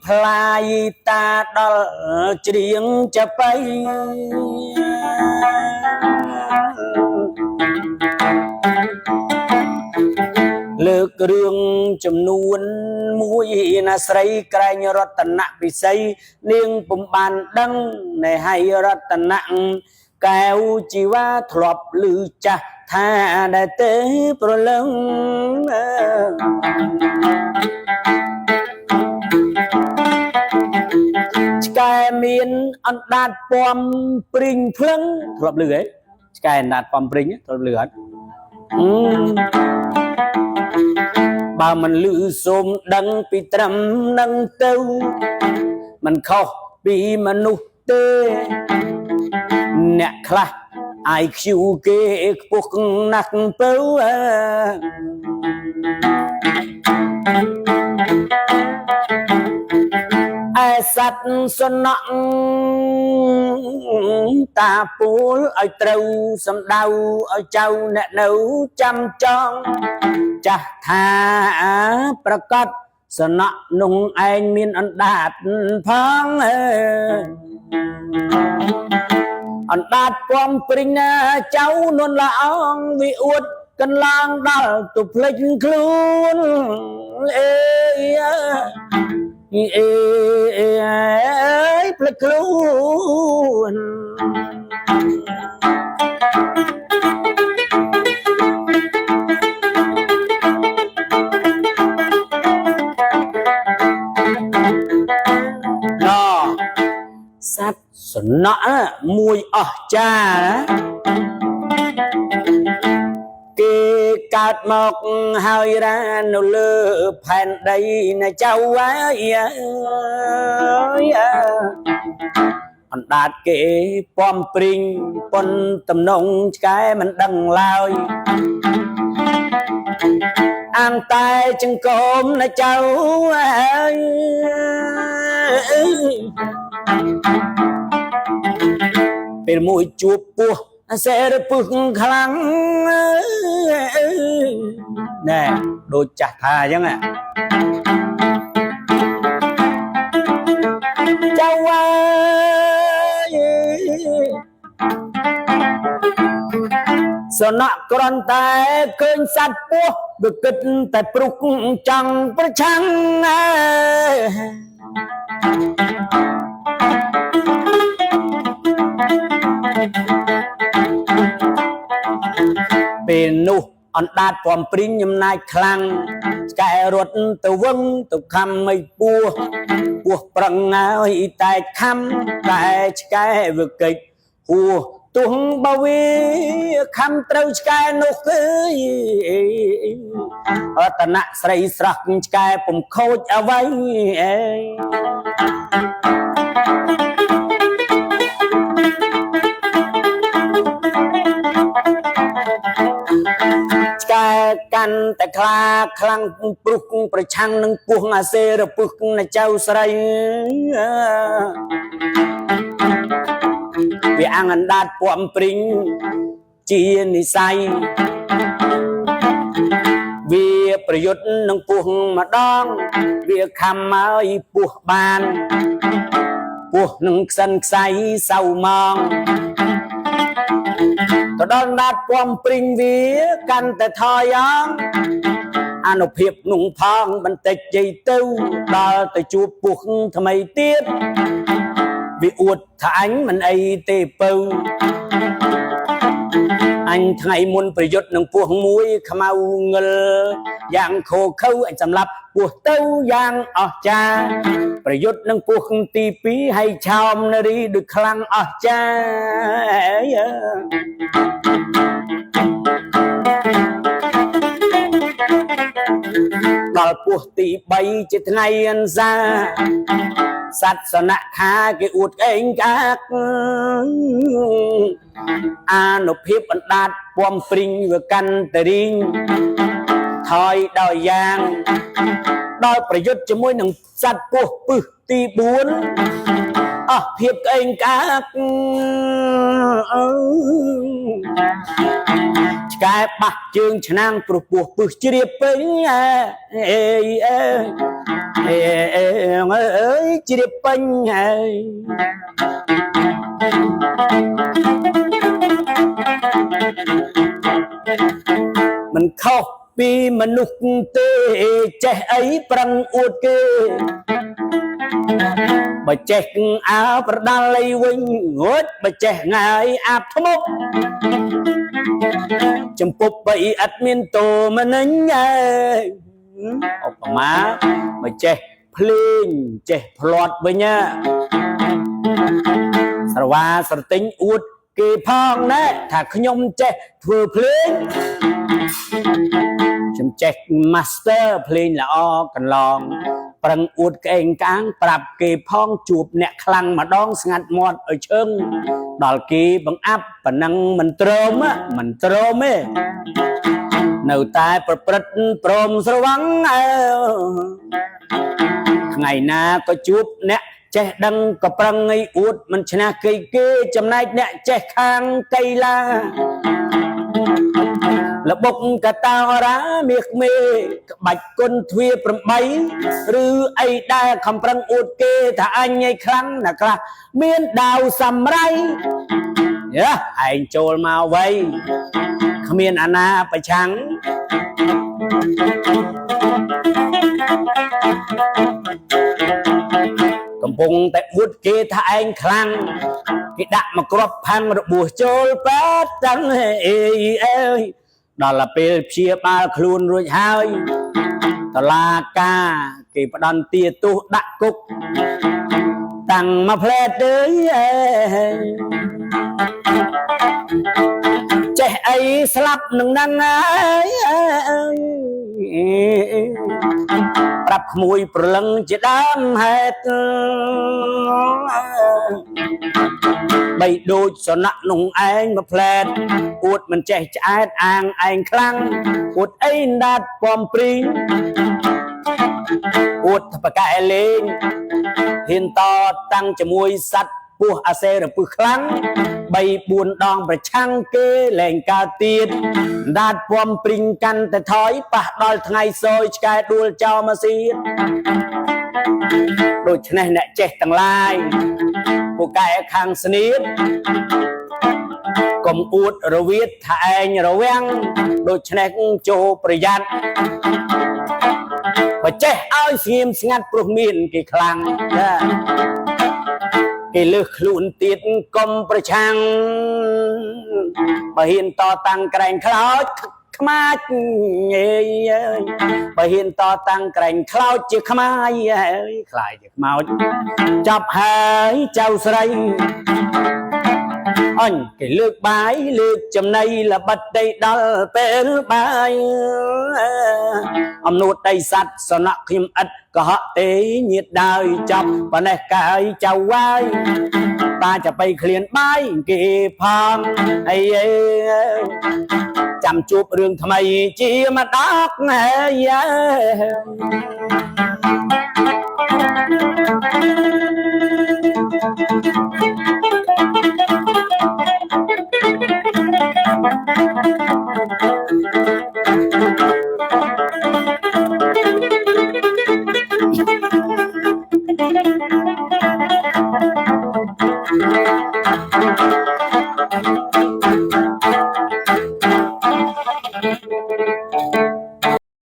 ផ្លាយតាដល់ច្រៀងចាប់បៃលើករឿងចំនួនមួយណាស្រីក្រែងរតនៈពិសីនាងពុំបានដឹងណែហើយរតនៈកែវជីវ៉ាធ្លាប់ឮចាស់ថាដែលទេប្រលឹងឆ្កែមានអណ្ដាតពំព្រីងភ្លឹងធ្លាប់ឮហ៎ឆ្កែអណ្ដាតពំព្រីងធ្លាប់ឮអត់បើមិនឮសូមដឹងពីត្រឹមនឹងទៅមិនខុសពីមនុស្សទេអ្នកខ្លះ IQ គេខ្ពស់ណាស់ទៅឯសត្វសំណក់តាពូលឲ្យត្រូវសំដៅឲ្យចៅអ្នកនៅចាំចង់ចាស់ថាប្រកាសសំណក់នោះឯងមានអណ្ដាតផងអណ្ដាតពំព្រីងណាចៅនួនละអងវិអួតកន្លងដល់ទៅភ្លេចខ្លួនអេអេភ្លេចខ្លួនសត្វសំណក់មួយអស្ចារ្យគេកើតមកហើយរានៅលើផែនដីណាចៅអណ្ដាតគេពំព្រីងប៉ុនតំណងឆ្កែមិនដឹងឡើយអានតែចង្កូមណាចៅពេលមួយជួបពោះសេរពឹសខ្លាំងណែដូចចាស់ថាអញ្ចឹងចៅសំណក់គ្រាន់តែឃើញសត្វពស់វាគិតតែព្រុសចង់ប្រឆាំងពេលនោះអណ្ដាតពំព្រីងចំណាយខ្លាំងឆ្កែរត់ទៅវឹងទៅខំមិនពោះប្រឹងហើយតែខំតែឆ្កែវាកិច្ចហួទោះបើវាខំត្រូវឆ្កែនោះគឺរតនៈស្រីស្រស់ឆ្កែពុំខូចអ្វីកាន់តែខ្លាខ្លាំងព្រុសប្រឆាំងនឹងពោះអាសេរពឹសណាចៅស្រីវាអណ្ដាតពំព្រីងជានិស័យវាប្រយុទ្ធនឹងពោះម្ដងវាខំឲ្យពោះបានពោះនឹងខ្សិនខ្សៃសៅម៉ងទៅដល់ដាតពំព្រីងវាកាន់តែថយអនុភាពនោះផងបន្តិចជ័យទៅដល់ទៅជួបពោះថ្មីទៀតវាអួតថាអញមិនអីទេពៅអញថ្ងៃមុនប្រយុទ្ធនឹងពោះមួយខ្មៅងឹលយ៉ាងខូខើអញសម្លាប់ពោះទៅយ៉ាងអស្ចារ្យប្រយុទ្ធនឹងពោះទី2ហើយឆោមនារីដូចខ្លាំងអស្ចារ្យដល់ពោះទី3ជាថ្ងៃអន្សាសត្វសនៈខាគេអួតឯងកាកអានុភាពអណ្ដាតពំព្រីងវាកាន់តែរីងថយដោយយ៉ាងដល់ប្រយុទ្ធជាមួយនឹងសត្វពស់ពឹសទី4 ភាពក្អេងក្អាកឆ្កែបាក់ជើងឆ្នាំងព្រោះពោះពឹសជ្រាបពេញអេជ្រាបពេញហើយមិនខុសពីមនុស្សទេចេះអីប្រឹងអួតគេបើចេះអើប្រដាល់អីវិញងូតបើចេះងាយអាប់ធ្មប់ចំពុបបីអត់មានតោមនិញឧបមាបើចេះភ្លេងចេះផ្លាត់វិញស្រវាស្រទិញអួតគេផងណាថាខ្ញុំចេះធ្វើភ្លេងខ្ញុំចេះ master ភ្លេងល្អកន្លងប្រឹងអួតក្អេងក្អាងប្រាប់គេផងជួបអ្នកខ្លាំងម្ដងស្ងាត់មាត់ឲ្យឈឹងដល់គេបង្អាប់ប៉ុណ្ណឹងមិនទ្រាំទេនៅតែប្រព្រឹត្តព្រមស្រវឹងថ្ងៃណាក៏ជួបអ្នកចេះដឹងក៏ប្រឹងឲ្យអួតមិនឈ្នះគេចំណែកអ្នកចេះខាងកីឡាលបុកកតារាមាសមេក្បាច់គុណទ្វា8ឬអីដែលខំប្រឹងអួតគេថាអញឯខ្លាំងណាស់ខ្លះមានដាវសម្រៃឯងចូលមកវៃគ្មានអាណាប្រឆាំងកំពុងតែអួតគេថាឯងខ្លាំងគេដាក់មកគ្រាប់ផាំងរបួសចូលប៉ាតាំងអេដល់ពេលព្យាបាលខ្លួនរួចហើយតឡាការគេផ្ដន់ទាទោសដាក់គុកតាំងមកផ្លែតចេះអីស្លាប់នឹងហ្នឹងហើយប្រាប់ក្មួយប្រលឹងជាដើមហេតុបីដូចសនៈនោះឯងមកផ្លែតអួតមិនចេះឆ្អែតអាងឯងខ្លាំងអួតអីដាតពំព្រីងអួតបកែលេងហ៊ានតតាំងជាមួយសัตว์ពោះអាសេរពឹសខ្លាំង3-4 ដងប្រឆាំងគេលែងកើតទៀតដាតពំព្រីងកាន់តែថយប៉ះដល់ថ្ងៃសយឆ្កែដួលចោលមកស៊ីដូច្នេះអ្នកចេះទាំងឡាយពូកែខាងស្នៀតកុំអួតរវៀតថាឯងរវាំងដូច្នេះចូលប្រយ័ត្នបើចេះឲ្យស្ងៀមស្ងាត់ព្រោះមានគេខ្លាំងគេលើសខ្លួនទៀតកុំប្រឆាំងបើហ៊ានតតាំងក្រែងខ្លោចខ្មាច់បើហ៊ានតតាំងក្រែងខ្លោចជាខ្មាយខ្លាយជាខ្មោចចាប់ហើយចៅស្រីអញគេលើកបាយលើកចំណីល្បិតដីដល់ពេលបាយអំនួតដីសัตว์សនៈខ្ញុំឥតកុហកទេញាតដើយចាប់ប៉ុណ្ណេះកាយចៅវាយតាจะไปឃ្លានបាយគេផងអីចាំជួបរឿងថ្មីជាមកដល់ហើយ